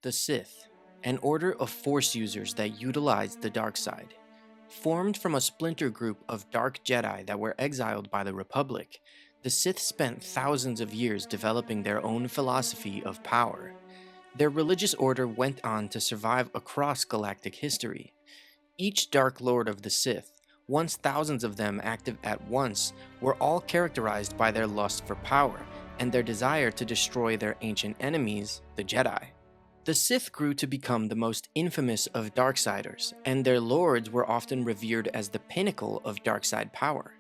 The Sith, an order of Force users that utilized the dark side. Formed from a splinter group of dark Jedi that were exiled by the Republic, the Sith spent thousands of years developing their own philosophy of power. Their religious order went on to survive across galactic history. Each Dark Lord of the Sith, once thousands of them active at once, were all characterized by their lust for power and their desire to destroy their ancient enemies, the Jedi. The Sith grew to become the most infamous of Darksiders, and their lords were often revered as the pinnacle of Darkside power.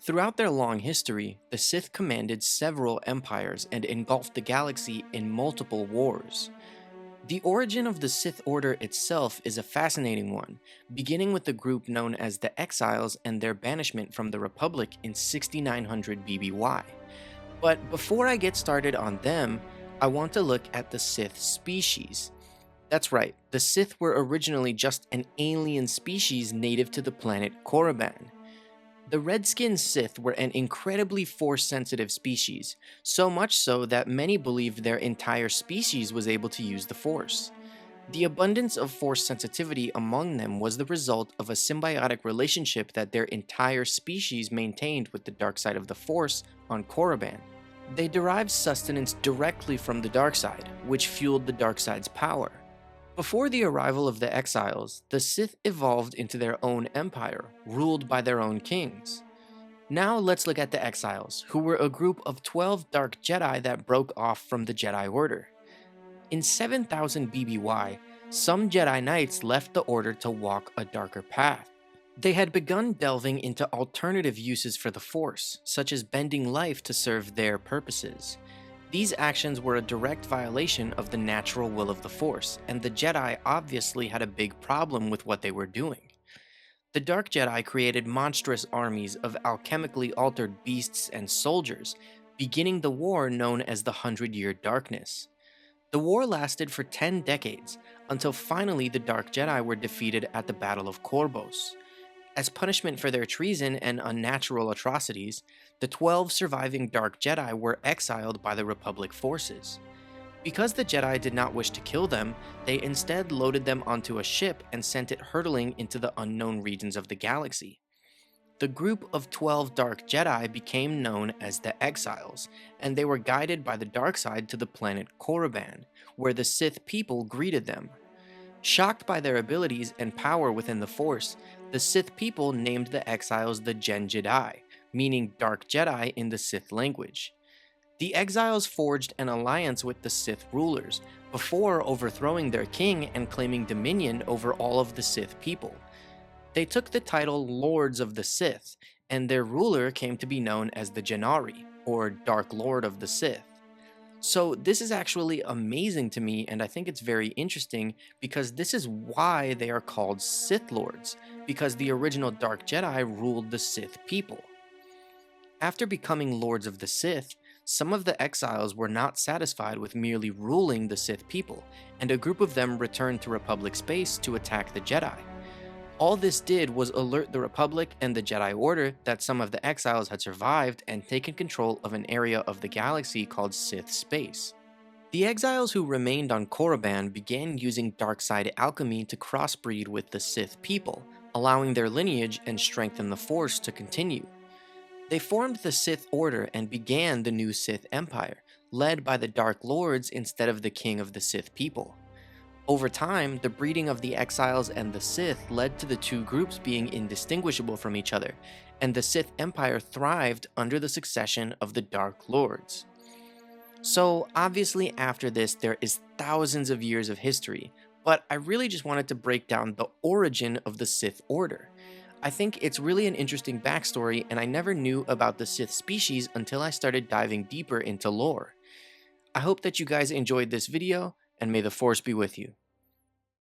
Throughout their long history, the Sith commanded several empires and engulfed the galaxy in multiple wars. The origin of the Sith Order itself is a fascinating one, beginning with the group known as the Exiles and their banishment from the Republic in 6900 BBY. But before I get started on them, I want to look at the Sith species. That's right, the Sith were originally just an alien species native to the planet Korriban. The red-skinned Sith were an incredibly Force-sensitive species, so much so that many believed their entire species was able to use the Force. The abundance of Force sensitivity among them was the result of a symbiotic relationship that their entire species maintained with the dark side of the Force on Korriban. They derived sustenance directly from the dark side, which fueled the dark side's power. Before the arrival of the Exiles, the Sith evolved into their own empire, ruled by their own kings. Now let's look at the Exiles, who were a group of 12 Dark Jedi that broke off from the Jedi Order. In 7000 BBY, some Jedi Knights left the Order to walk a darker path. They had begun delving into alternative uses for the Force, such as bending life to serve their purposes. These actions were a direct violation of the natural will of the Force, and the Jedi obviously had a big problem with what they were doing. The Dark Jedi created monstrous armies of alchemically altered beasts and soldiers, beginning the war known as the 100-Year Darkness. The war lasted for 10 decades, until finally the Dark Jedi were defeated at the Battle of Korbos. As punishment for their treason and unnatural atrocities, the 12 surviving Dark Jedi were exiled by the Republic forces. Because the Jedi did not wish to kill them, they instead loaded them onto a ship and sent it hurtling into the unknown regions of the galaxy. The group of 12 Dark Jedi became known as the Exiles, and they were guided by the dark side to the planet Korriban, where the Sith people greeted them. Shocked by their abilities and power within the Force, the Sith people named the Exiles the Gen Jedi, meaning Dark Jedi in the Sith language. The Exiles forged an alliance with the Sith rulers, before overthrowing their king and claiming dominion over all of the Sith people. They took the title Lords of the Sith, and their ruler came to be known as the Jannari, or Dark Lord of the Sith. So this is actually amazing to me, and I think it's very interesting because this is why they are called Sith Lords, because the original Dark Jedi ruled the Sith people. After becoming Lords of the Sith, some of the Exiles were not satisfied with merely ruling the Sith people, and a group of them returned to Republic space to attack the Jedi. All this did was alert the Republic and the Jedi Order that some of the Exiles had survived and taken control of an area of the galaxy called Sith space. The Exiles who remained on Korriban began using darkside alchemy to crossbreed with the Sith people, allowing their lineage and strengthen the Force to continue. They formed the Sith Order and began the new Sith Empire, led by the Dark Lords instead of the King of the Sith people. Over time, the breeding of the Exiles and the Sith led to the two groups being indistinguishable from each other, and the Sith Empire thrived under the succession of the Dark Lords. So obviously after this there is thousands of years of history, but I really just wanted to break down the origin of the Sith Order. I think it's really an interesting backstory, and I never knew about the Sith species until I started diving deeper into lore. I hope that you guys enjoyed this video, and may the Force be with you.